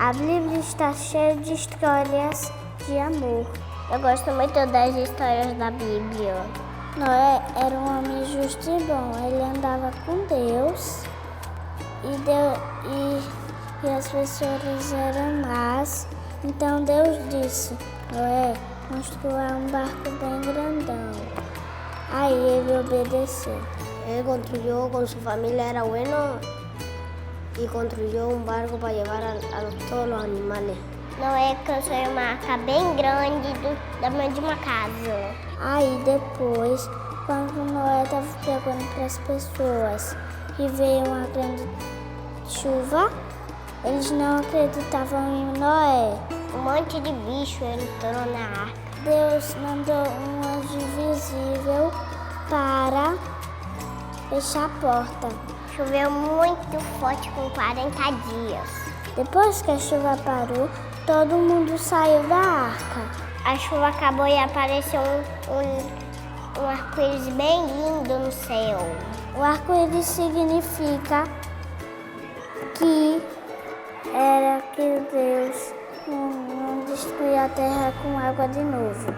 A Bíblia está cheia de histórias de amor. Eu gosto muito das histórias da Bíblia. Noé era um homem justo e bom. Ele andava com Deus e as pessoas eram más. Então Deus disse: Noé, construa um barco bem grandão. Aí ele obedeceu. Él construyó con su familia, era bueno, y construyó un barco para llevar todos los animales. Noé construiu uma arca bem grande do tamanho de uma casa. Aí depois, quando Noé estava pregando para as pessoas e veio uma grande chuva, eles não acreditavam em Noé. Um monte de bicho entrou na arca. Deus mandou um anjo invisível para fechar a porta. Choveu muito forte com 40 dias. Depois que a chuva parou, todo mundo saiu da arca. A chuva acabou e apareceu um arco-íris bem lindo no céu. O arco-íris significa que era que Deus não destruía a terra com água de novo.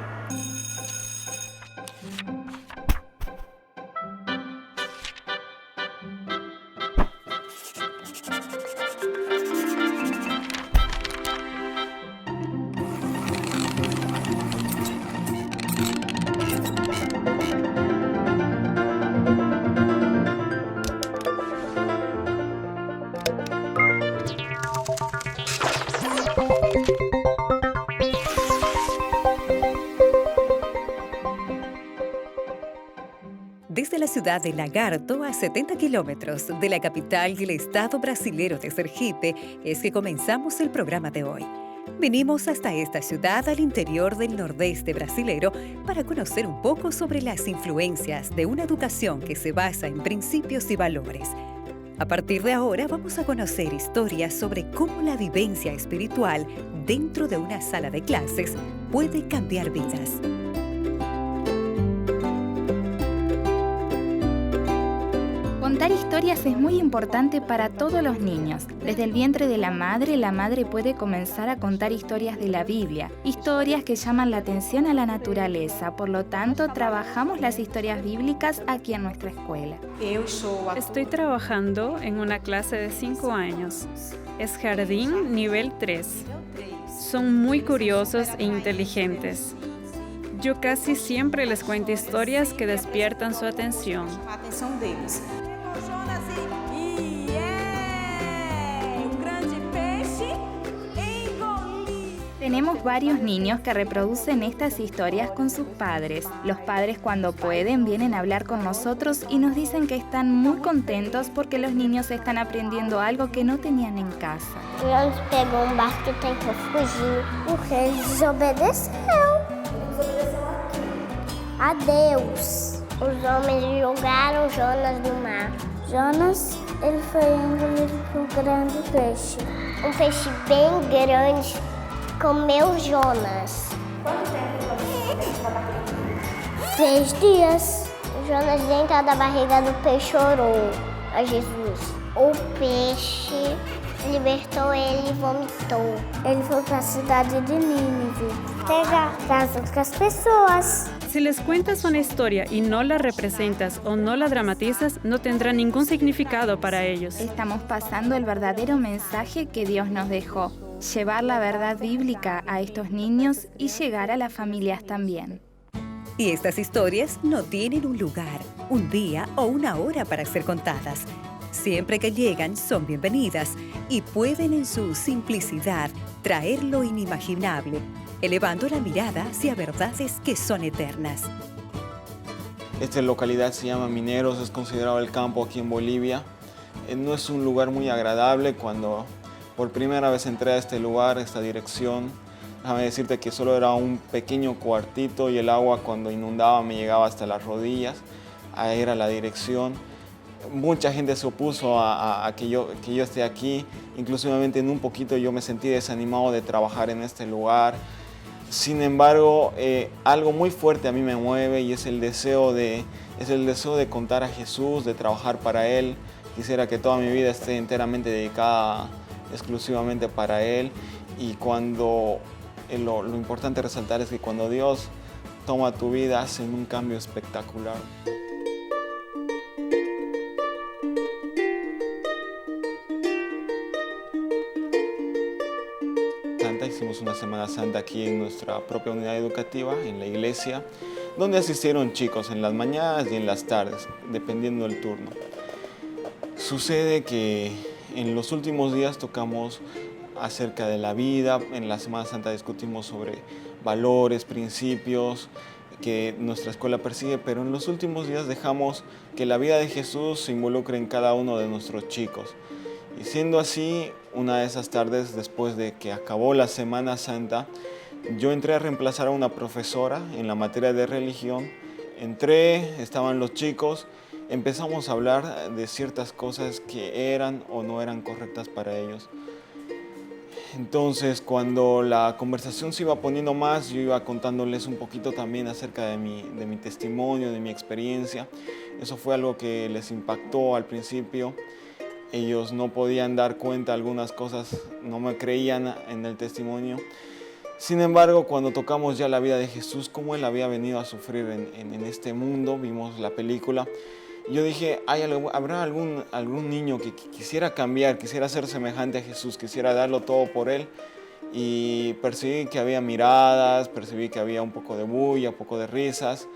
Desde la ciudad de Lagarto, a 70 kilómetros de la capital del estado brasilero de Sergipe, es que comenzamos el programa de hoy. Venimos hasta esta ciudad al interior del nordeste brasilero para conocer un poco sobre las influencias de una educación que se basa en principios y valores. A partir de ahora vamos a conocer historias sobre cómo la vivencia espiritual dentro de una sala de clases puede cambiar vidas. Contar historias es muy importante para todos los niños. Desde el vientre de la madre puede comenzar a contar historias de la Biblia, historias que llaman la atención a la naturaleza. Por lo tanto, trabajamos las historias bíblicas aquí en nuestra escuela. Estoy trabajando en una clase de 5 años. Es jardín nivel 3. Son muy curiosos e inteligentes. Yo casi siempre les cuento historias que despiertan su atención. Tenemos varios niños que reproducen estas historias con sus padres. Los padres, cuando pueden, vienen a hablar con nosotros y nos dicen que están muy contentos porque los niños están aprendiendo algo que no tenían en casa. Leandro pegou barco e tentou fugir. Porque ele desobedeceu a Deus. Os homens jogaram Jonas no mar. Jonas, ele foi engolido por um grande peixe. Um peixe bem grande comeu Jonas. Quanto tempo? 3 dias. Jonas, dentro da barriga do peixe, orou a Jesus. O peixe libertou ele e vomitou. Ele foi para a cidade de Nínive pegar para as outras pessoas. Si les cuentas una historia y no la representas o no la dramatizas, no tendrá ningún significado para ellos. Estamos pasando el verdadero mensaje que Dios nos dejó. Llevar la verdad bíblica a estos niños y llegar a las familias también. Y estas historias no tienen un lugar, un día o una hora para ser contadas. Siempre que llegan son bienvenidas y pueden en su simplicidad traer lo inimaginable, elevando la mirada hacia verdades que son eternas. Esta localidad se llama Mineros, es considerado el campo aquí en Bolivia. No es un lugar muy agradable. Cuando por primera vez entré a este lugar, a esta dirección, déjame decirte que solo era un pequeño cuartito y el agua cuando inundaba me llegaba hasta las rodillas. Ahí era la dirección. Mucha gente se opuso a que yo esté aquí. Inclusivamente en un poquito yo me sentí desanimado de trabajar en este lugar. Sin embargo, algo muy fuerte a mí me mueve y es el deseo de contar a Jesús, de trabajar para Él. Quisiera que toda mi vida esté enteramente dedicada exclusivamente para Él. Y cuando lo importante resaltar es que cuando Dios toma tu vida, hacen un cambio espectacular. Hicimos una Semana Santa aquí en nuestra propia unidad educativa, en la iglesia, donde asistieron chicos en las mañanas y en las tardes, dependiendo del turno. Sucede que en los últimos días tocamos acerca de la vida. En la Semana Santa discutimos sobre valores, principios que nuestra escuela persigue, pero en los últimos días dejamos que la vida de Jesús se involucre en cada uno de nuestros chicos. Y siendo así, una de esas tardes, después de que acabó la Semana Santa, yo entré a reemplazar a una profesora en la materia de religión. Entré, estaban los chicos, empezamos a hablar de ciertas cosas que eran o no eran correctas para ellos. Entonces, cuando la conversación se iba poniendo más, yo iba contándoles un poquito también acerca de mi testimonio, de mi experiencia. Eso fue algo que les impactó al principio. Ellos no podían dar cuenta de algunas cosas, no me creían en el testimonio. Sin embargo, cuando tocamos ya la vida de Jesús, cómo Él había venido a sufrir en este mundo, vimos la película. Yo dije, ¿habrá algún niño que quisiera cambiar, quisiera ser semejante a Jesús, quisiera darlo todo por Él? Y percibí que había miradas, percibí que había un poco de bulla, un poco de risas.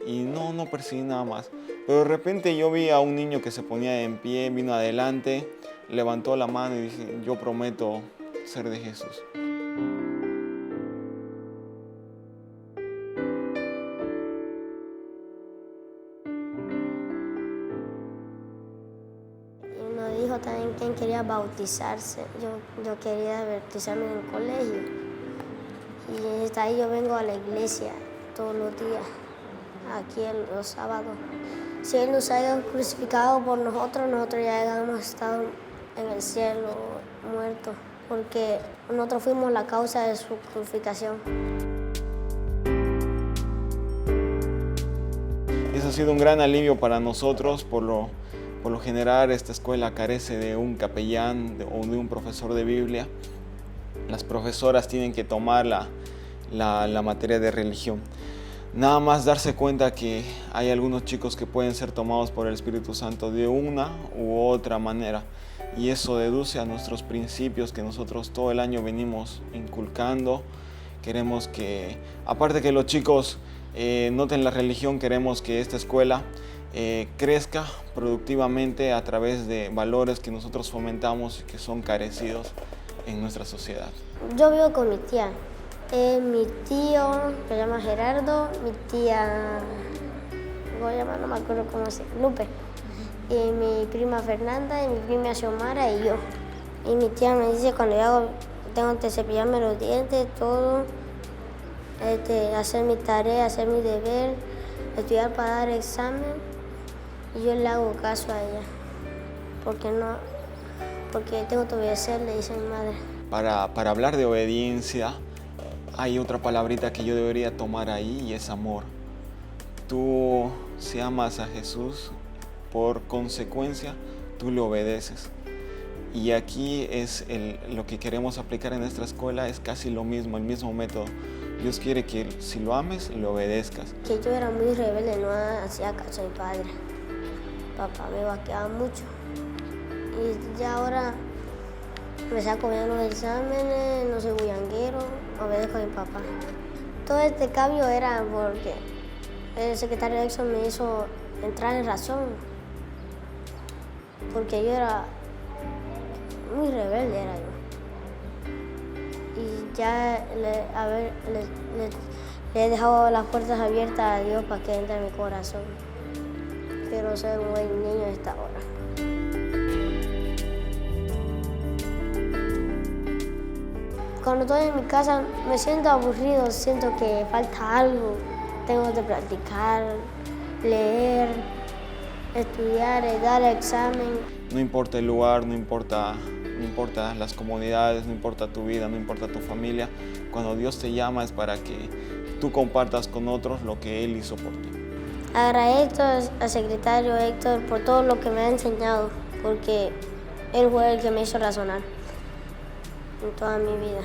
Y no percibí nada más. Pero de repente yo vi a un niño que se ponía en pie, vino adelante, levantó la mano y dije, yo prometo ser de Jesús. Y nos dijo también quién quería bautizarse. Yo quería bautizarme en el colegio. Y hasta ahí yo vengo a la iglesia todos los días, aquí los sábados. Si Él nos haya crucificado por nosotros, nosotros ya hemos estado en el cielo muertos, porque nosotros fuimos la causa de su crucificación. Eso ha sido un gran alivio para nosotros. Por lo general, esta escuela carece de un capellán o de un profesor de Biblia. Las profesoras tienen que tomar la materia de religión. Nada más darse cuenta que hay algunos chicos que pueden ser tomados por el Espíritu Santo de una u otra manera. Y eso deduce a nuestros principios que nosotros todo el año venimos inculcando. Queremos que, aparte que los chicos noten la religión, queremos que esta escuela crezca productivamente a través de valores que nosotros fomentamos y que son carecidos en nuestra sociedad. Yo vivo con mi tía. Mi tío, que se llama Gerardo, mi tía, no me acuerdo cómo se llama, Lupe, y mi prima Fernanda, y mi prima Xiomara y yo. Y mi tía me dice cuando yo tengo que cepillarme los dientes, todo, hacer mi tarea, hacer mi deber, estudiar para dar examen, y yo le hago caso a ella, porque tengo que obedecer, le dice mi madre. Para hablar de obediencia, hay otra palabrita que yo debería tomar ahí y es amor. Tú, si amas a Jesús, por consecuencia, tú le obedeces. Y aquí es lo que queremos aplicar en nuestra escuela, es casi lo mismo, el mismo método. Dios quiere que si lo ames, le obedezcas. Que yo era muy rebelde, no hacía caso a mi padre. Papá me vaqueaba mucho. Y ya ahora me saco bien los exámenes, no soy bullanguero, obedezco a mi papá. Todo este cambio era porque el secretario de Exxon me hizo entrar en razón. Porque yo era muy rebelde, era yo. Y ya le he dejado las puertas abiertas a Dios para que entre en mi corazón. Quiero ser un buen niño a esta hora. Cuando estoy en mi casa me siento aburrido, siento que falta algo. Tengo que practicar, leer, estudiar, dar examen. No importa el lugar, no importa las comunidades, no importa tu vida, no importa tu familia. Cuando Dios te llama es para que tú compartas con otros lo que Él hizo por ti. Agradezco al secretario Héctor por todo lo que me ha enseñado, porque él fue el que me hizo razonar. en toda mi vida.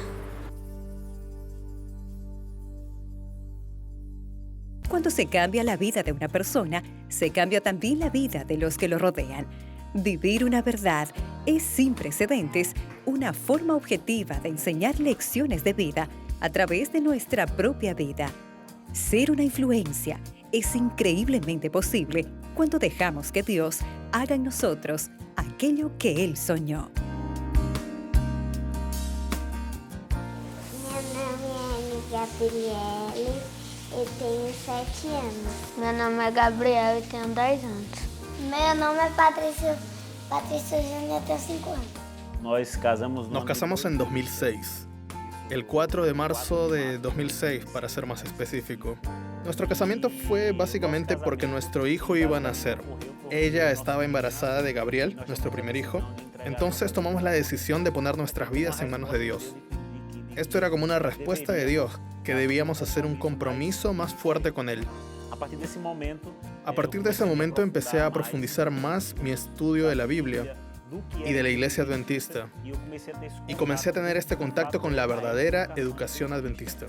Cuando se cambia la vida de una persona, se cambia también la vida de los que lo rodean. Vivir una verdad es sin precedentes una forma objetiva de enseñar lecciones de vida a través de nuestra propia vida. Ser una influencia es increíblemente posible cuando dejamos que Dios haga en nosotros aquello que Él soñó. Meu nome é Gabriele e tenho 7 anos. Meu nome é Gabriel e tenho 10 anos. Meu nome é Patrícia Júnior, tenho 5 anos. Nos casamos en 2006, el 4 de marzo de 2006 para ser más específico. Nuestro casamiento fue básicamente porque nuestro hijo iba a nacer. Ella estaba embarazada de Gabriel, nuestro primer hijo, entonces tomamos la decisión de poner nuestras vidas en manos de Dios. Esto era como una respuesta de Dios, que debíamos hacer un compromiso más fuerte con Él. A partir de ese momento empecé a profundizar más mi estudio de la Biblia y de la Iglesia Adventista, y comencé a tener este contacto con la verdadera educación adventista.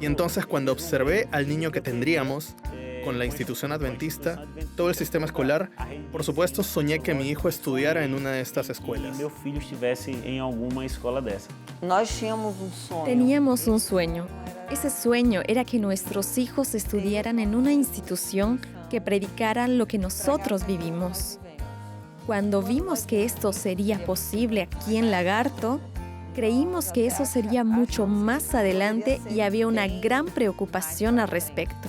Y entonces cuando observé al niño que tendríamos con la institución adventista, todo el sistema escolar, por supuesto soñé que mi hijo estudiara en una de estas escuelas. Teníamos un sueño. Ese sueño era que nuestros hijos estudiaran en una institución que predicara lo que nosotros vivimos. Cuando vimos que esto sería posible aquí en Lagarto, creímos que eso sería mucho más adelante y había una gran preocupación al respecto.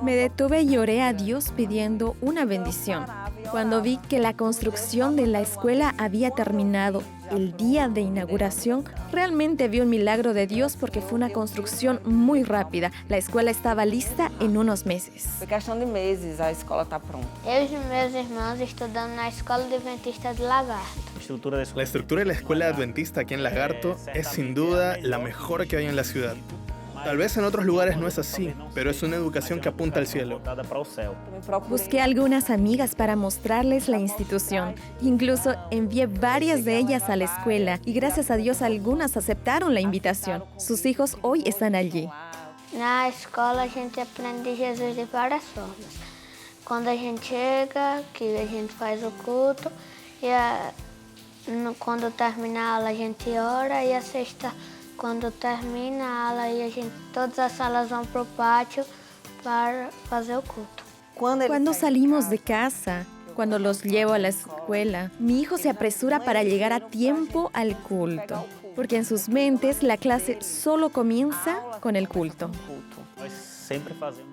Me detuve y oré a Dios pidiendo una bendición. Cuando vi que la construcción de la escuela había terminado el día de inauguración, realmente vi un milagro de Dios porque fue una construcción muy rápida. La escuela estaba lista en unos meses. Eu e os meus irmãos estudamos na Escola Adventista de Lagarto. La estructura de la escuela adventista aquí en Lagarto es sin duda la mejor que hay en la ciudad. Tal vez en otros lugares no es así, pero es una educación que apunta al cielo. Busqué algunas amigas para mostrarles la institución. Incluso envié varias de ellas a la escuela y gracias a Dios algunas aceptaron la invitación. Sus hijos hoy están allí. Na escola a gente aprende de Jesus de várias formas. Quando a gente chega, que a gente faz o culto, quando termina a aula a gente ora e a sexta, quando termina a aula todas as salas vão para o pátio para fazer o culto. Cuando salimos de casa, cuando los llevo a la escuela, mi hijo se apresura para llegar a tiempo al culto, porque en sus mentes la clase solo comienza con el culto.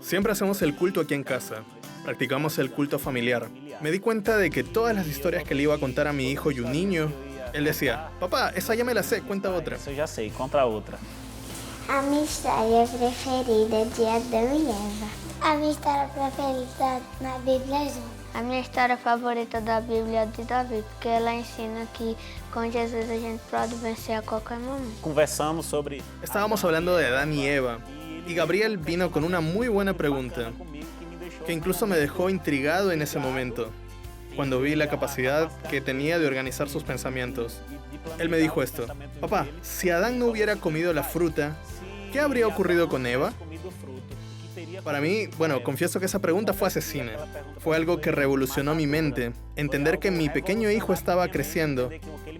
Siempre hacemos el culto aquí en casa. Practicamos el culto familiar. Me di cuenta de que todas las historias que le iba a contar a mi hijo y un niño, él decía, papá, esa ya me la sé, cuenta otra. Eso ya sé, conta outra. A minha história preferida de Adão e Eva. A minha história preferida na Bíblia é Jó. A minha história favorita da Bíblia é de Davi, porque ela ensina que com Jesus a gente pode vencer a qualquer momento. Conversamos sobre... Estábamos hablando de Adán y Eva, y Gabriel vino con una muy buena pregunta, que incluso me dejó intrigado en ese momento, cuando vi la capacidad que tenía de organizar sus pensamientos. Él me dijo esto, papá, si Adán no hubiera comido la fruta, ¿qué habría ocurrido con Eva? Para mí, confieso que esa pregunta fue asesina. Fue algo que revolucionó mi mente. Entender que mi pequeño hijo estaba creciendo,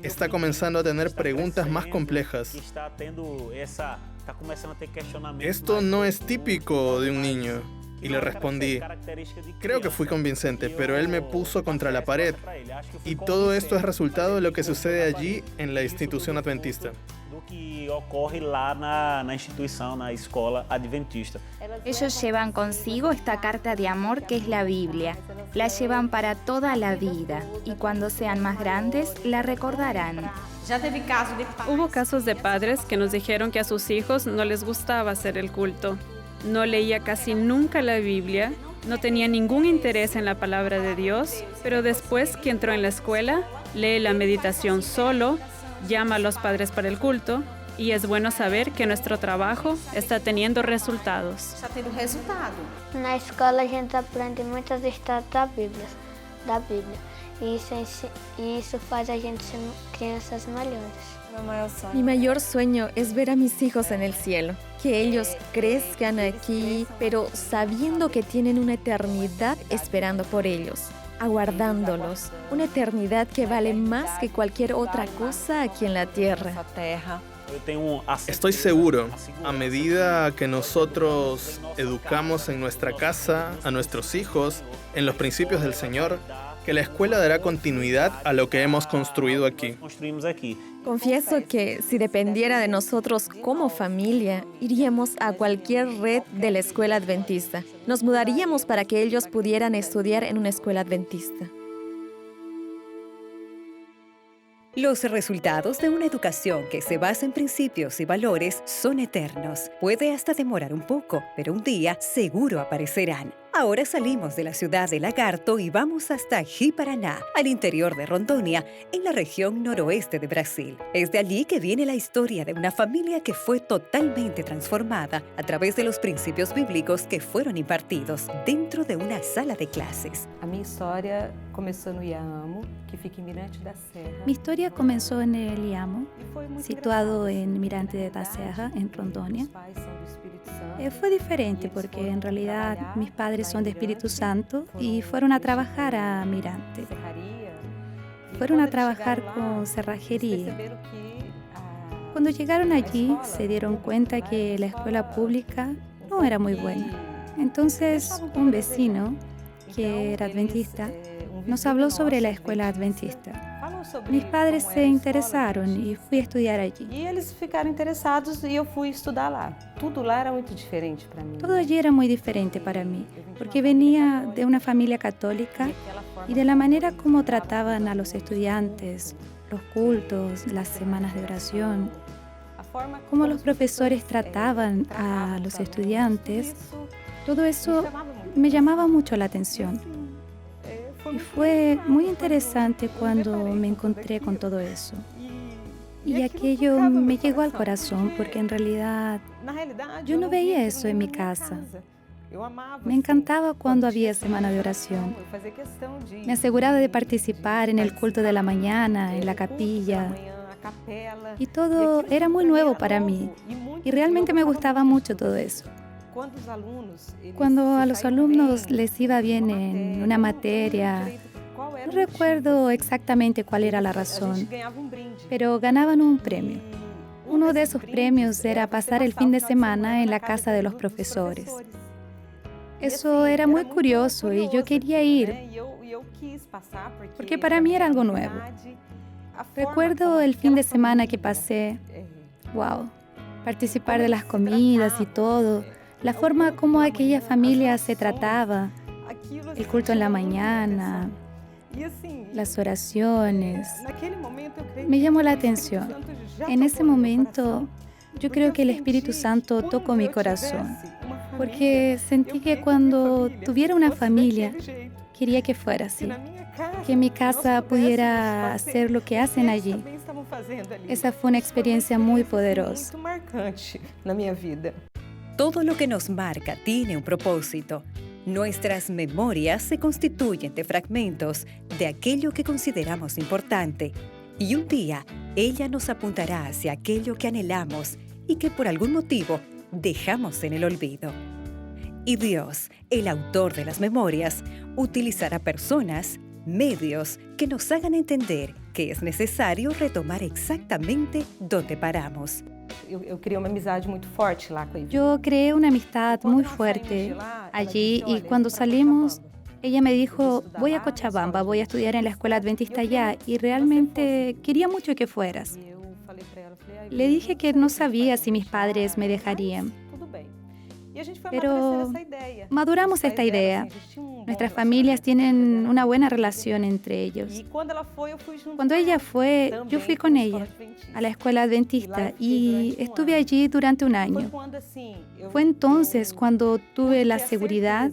está comenzando a tener preguntas más complejas. Esto no es típico de un niño. Y le respondí, creo que fui convincente, pero él me puso contra la pared. Y todo esto es resultado de lo que sucede allí en la institución adventista. Ellos llevan consigo esta carta de amor que es la Biblia. La llevan para toda la vida y cuando sean más grandes la recordarán. Hubo casos de padres que nos dijeron que a sus hijos no les gustaba hacer el culto. No leía casi nunca la Biblia, no tenía ningún interés en la palabra de Dios, pero después que entró en la escuela, lee la meditación solo, llama a los padres para el culto, y es bueno saber que nuestro trabajo está teniendo resultados. Na escola a gente aprende muitas histórias da Bíblia. E isso faz a gente ser crianças melhores. Mi mayor sueño es ver a mis hijos en el cielo, que ellos crezcan aquí, pero sabiendo que tienen una eternidad esperando por ellos, aguardándolos, una eternidad que vale más que cualquier otra cosa aquí en la tierra. Estoy seguro, a medida que nosotros educamos en nuestra casa a nuestros hijos en los principios del Señor, que la escuela dará continuidad a lo que hemos construido aquí. Confieso que si dependiera de nosotros como familia, iríamos a cualquier red de la escuela adventista. Nos mudaríamos para que ellos pudieran estudiar en una escuela adventista. Los resultados de una educación que se basa en principios y valores son eternos. Puede hasta demorar un poco, pero un día seguro aparecerán. Ahora salimos de la ciudad de Lagarto y vamos hasta Ji-Paraná, al interior de Rondônia, en la región noroeste de Brasil. Es de allí que viene la historia de una familia que fue totalmente transformada a través de los principios bíblicos que fueron impartidos dentro de una sala de clases. Mi historia comenzó en Iamo, que fica en Mirante da Serra. Mi historia comenzó en el Iamo, situado en Mirante da Serra, en Rondônia. Fue diferente porque en realidad mis padres son de Espíritu Santo y fueron a trabajar a Mirante. Fueron a trabajar con cerrajería. Cuando llegaron allí se dieron cuenta que la escuela pública no era muy buena. Entonces un vecino, que era adventista, nos habló sobre la escuela adventista. Mis padres se interesaron y fui a estudiar allí. E eles ficaram interessados e eu fui estudar lá. Tudo lá era muito diferente para mim. Todo allí era muy diferente para mí, porque venía de una familia católica y de la manera como trataban a los estudiantes, los cultos, las semanas de oración, cómo los profesores trataban a los estudiantes, todo eso me llamaba mucho la atención. Y fue muy interesante cuando me encontré con todo eso. Y aquello me llegó al corazón porque en realidad yo no veía eso en mi casa. Me encantaba cuando había semana de oración. Me aseguraba de participar en el culto de la mañana, en la capilla. Y todo era muy nuevo para mí. Y realmente me gustaba mucho todo eso. Cuando a los alumnos les iba bien en una materia, no recuerdo exactamente cuál era la razón, pero ganaban un premio. Uno de esos premios era pasar el fin de semana en la casa de los profesores. Eso era muy curioso y yo quería ir, porque para mí era algo nuevo. Recuerdo el fin de semana que pasé, wow, participar de las comidas y todo. La forma como aquella familia se trataba, el culto en la mañana, las oraciones, me llamó la atención. En ese momento, yo creo que el Espíritu Santo tocó mi corazón, porque sentí que cuando tuviera una familia, quería que fuera así, que mi casa pudiera hacer lo que hacen allí. Esa fue una experiencia muy poderosa. Todo lo que nos marca tiene un propósito. Nuestras memorias se constituyen de fragmentos de aquello que consideramos importante. Y un día, ella nos apuntará hacia aquello que anhelamos y que por algún motivo dejamos en el olvido. Y Dios, el autor de las memorias, utilizará personas, medios que nos hagan entender que es necesario retomar exactamente donde paramos. Yo creé una amistad muy fuerte allí y cuando salimos, ella me dijo, voy a Cochabamba, voy a estudiar en la escuela adventista allá y realmente quería mucho que fueras. Le dije que no sabía si mis padres me dejarían. Pero maduramos esta idea. Nuestras familias tienen una buena relación entre ellos. Cuando ella fue, yo fui con ella a la escuela adventista y estuve allí durante un año. Fue entonces cuando tuve la seguridad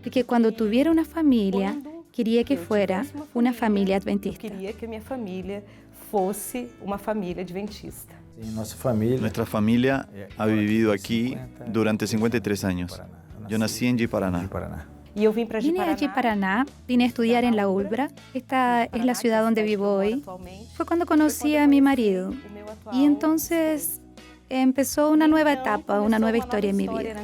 de que cuando tuviera una familia, quería que fuera una familia adventista. Nuestra familia ha vivido aquí durante 53 años. Yo nací en Ji-Paraná. Vine allí a Paraná, vine a estudiar en la ULBRA. Esta es la ciudad donde vivo hoy. Fue cuando conocí a mi marido. Y entonces empezó una nueva etapa, una nueva historia en mi vida.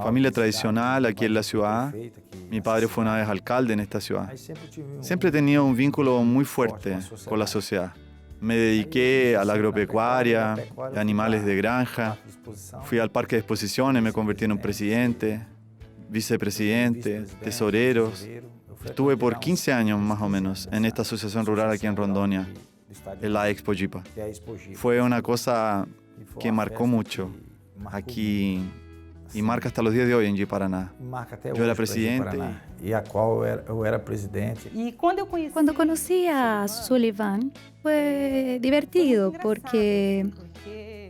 Familia tradicional aquí en la ciudad. Mi padre fue una vez alcalde en esta ciudad. Siempre he tenido un vínculo muy fuerte con la sociedad. Me dediqué a la agropecuaria, a animales de granja. Fui al parque de exposiciones, me convertí en un presidente, vicepresidente, tesoreros. Estuve por 15 años más o menos en esta asociación rural aquí en Rondônia, en la Expo Jipa. Fue una cosa que marcó mucho aquí y marca hasta los días de hoy en Ji-Paraná. Yo era presidente. Cuando conocí a Sullivan fue divertido porque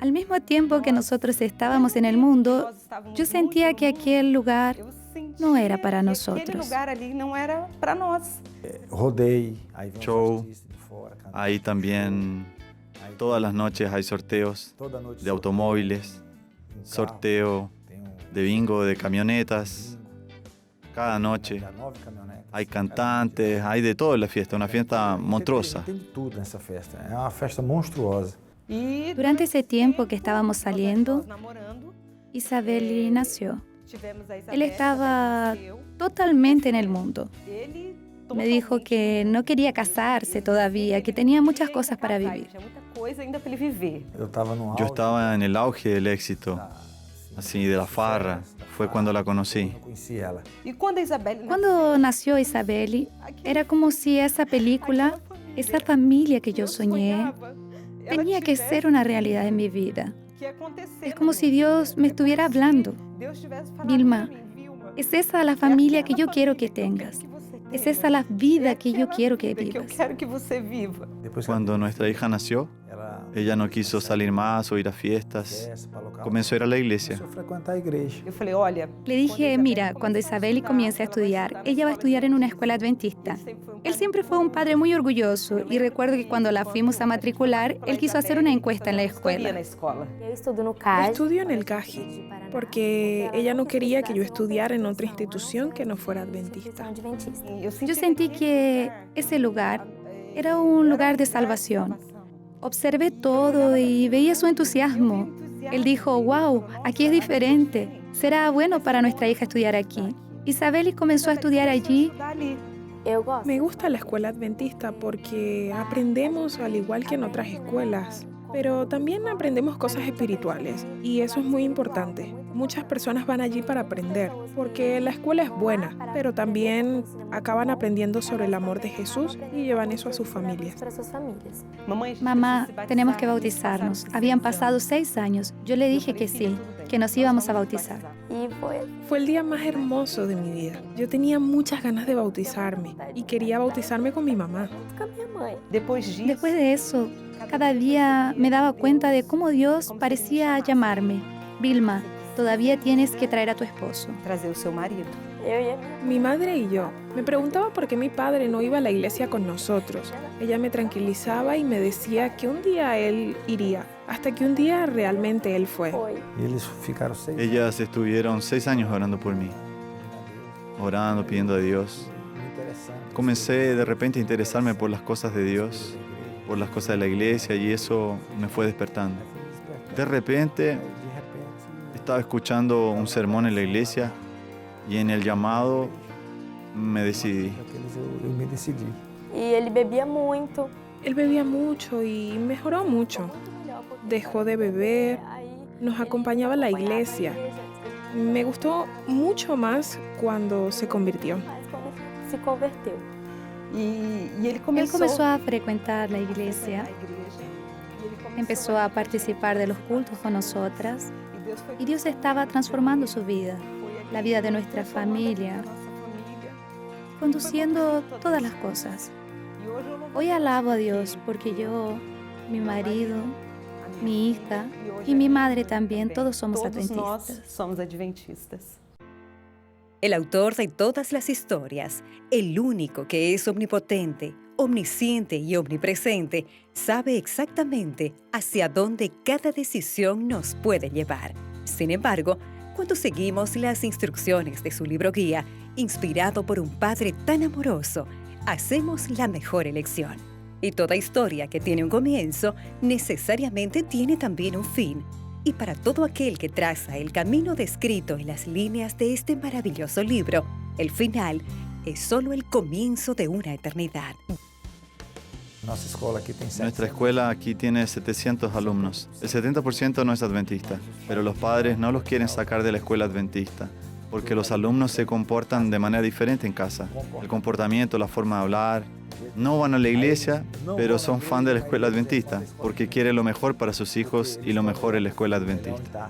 al mismo tiempo que nosotros estábamos en el mundo, yo sentía que aquel lugar no era para nosotros. Show, ahí también todas las noches hay sorteos de automóviles, sorteo de bingo, de camionetas. Cada noche hay cantantes, hay de todo en la fiesta, una fiesta monstruosa. Durante ese tiempo que estábamos saliendo, Isabeli nació. Él estaba totalmente en el mundo. Me dijo que no quería casarse todavía, que tenía muchas cosas para vivir. Yo estaba en el auge del éxito, así de la farra. Fue cuando la conocí. Cuando nació Isabeli, era como si esa película, esa familia que yo soñé, tenía que ser una realidad en mi vida. Es como si Dios me estuviera hablando. Vilma, es esa la familia que yo quiero que tengas. Es esa la vida que yo quiero que vivas. Cuando nuestra hija nació, ella no quiso salir más o ir a fiestas. Comenzó a ir a la iglesia. Le dije, mira, cuando Isabeli comience a estudiar, ella va a estudiar en una escuela adventista. Él siempre fue un padre muy orgulloso y recuerdo que cuando la fuimos a matricular, él quiso hacer una encuesta en la escuela. Estudio en el CAGI porque ella no quería que yo estudiara en otra institución que no fuera adventista. Yo sentí que ese lugar era un lugar de salvación. Observé todo y veía su entusiasmo. Él dijo, wow, aquí es diferente. Será bueno para nuestra hija estudiar aquí. Isabeli comenzó a estudiar allí. Me gusta la escuela adventista porque aprendemos al igual que en otras escuelas, pero también aprendemos cosas espirituales y eso es muy importante. Muchas personas van allí para aprender, porque la escuela es buena, pero también acaban aprendiendo sobre el amor de Jesús y llevan eso a sus familias. Mamá, tenemos que bautizarnos. Habían pasado 6 años. Yo le dije que sí, que nos íbamos a bautizar. Fue el día más hermoso de mi vida. Yo tenía muchas ganas de bautizarme y quería bautizarme con mi mamá. Después de eso, cada día me daba cuenta de cómo Dios parecía llamarme. Vilma, todavía tienes que traer a tu esposo. Mi madre y yo. Me preguntaba por qué mi padre no iba a la iglesia con nosotros. Ella me tranquilizaba y me decía que un día él iría, hasta que un día realmente él fue. Ellas estuvieron 6 años orando por mí, orando, pidiendo a Dios. Comencé de repente a interesarme por las cosas de Dios, por las cosas de la iglesia, y eso me fue despertando. De repente estaba escuchando un sermón en la iglesia y en el llamado me decidí. Y él bebía mucho. Él bebía mucho y mejoró mucho. Dejó de beber, nos acompañaba a la iglesia. Me gustó mucho más cuando se convirtió. Él comenzó a frecuentar la iglesia, empezó a participar de los cultos con nosotras y Dios estaba transformando su vida, la vida de nuestra familia, conduciendo todas las cosas. Hoy alabo a Dios porque yo, mi marido, mi hija y mi madre también, todos somos adventistas. El autor de todas las historias, el único que es omnipotente, omnisciente y omnipresente, sabe exactamente hacia dónde cada decisión nos puede llevar. Sin embargo, cuando seguimos las instrucciones de su libro guía, inspirado por un padre tan amoroso, hacemos la mejor elección. Y toda historia que tiene un comienzo necesariamente tiene también un fin. Y para todo aquel que traza el camino descrito en las líneas de este maravilloso libro, el final es solo el comienzo de una eternidad. Nuestra escuela aquí tiene 700 alumnos. El 70% no es adventista, pero los padres no los quieren sacar de la escuela adventista, porque los alumnos se comportan de manera diferente en casa. El comportamiento, la forma de hablar. No van a la iglesia, pero son fan de la escuela adventista, porque quieren lo mejor para sus hijos y lo mejor en la escuela adventista.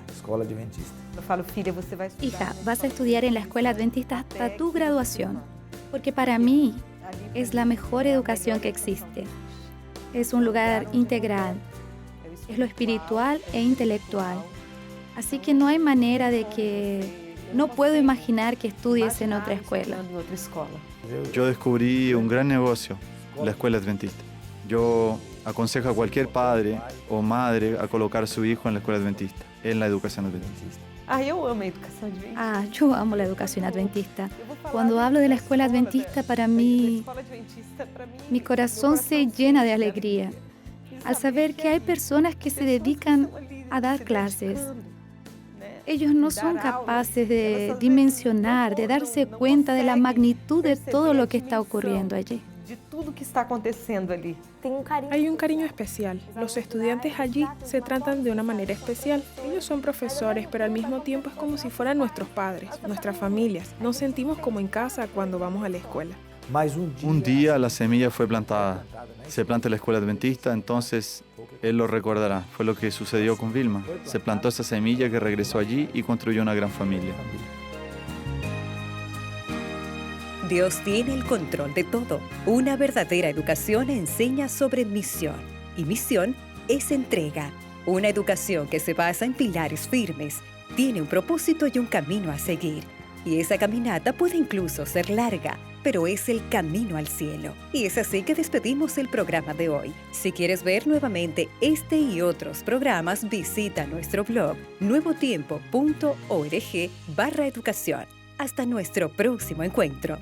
Hija, vas a estudiar en la escuela adventista hasta tu graduación, porque para mí es la mejor educación que existe. Es un lugar integral, es lo espiritual e intelectual. Así que no hay manera de que... No puedo imaginar que estudies en otra escuela. Yo descubrí un gran negocio, la escuela adventista. Yo aconsejo a cualquier padre o madre a colocar a su hijo en la escuela adventista, en la educación adventista. Yo amo la educación adventista. Cuando hablo de la escuela adventista, para mí, mi corazón se llena de alegría al saber que hay personas que se dedican a dar clases. Ellos no son capaces de dimensionar, de darse cuenta de la magnitud de todo lo que está ocurriendo allí. Hay un cariño especial. Los estudiantes allí se tratan de una manera especial. Ellos son profesores, pero al mismo tiempo es como si fueran nuestros padres, nuestras familias. Nos sentimos como en casa cuando vamos a la escuela. Un día la semilla fue plantada. Se planta en la escuela adventista, entonces él lo recordará. Fue lo que sucedió con Vilma. Se plantó esa semilla que regresó allí y construyó una gran familia. Dios tiene el control de todo. Una verdadera educación enseña sobre misión. Y misión es entrega. Una educación que se basa en pilares firmes, tiene un propósito y un camino a seguir. Y esa caminata puede incluso ser larga, pero es el camino al cielo. Y es así que despedimos el programa de hoy. Si quieres ver nuevamente este y otros programas, visita nuestro blog nuevotiempo.org/educación. Hasta nuestro próximo encuentro.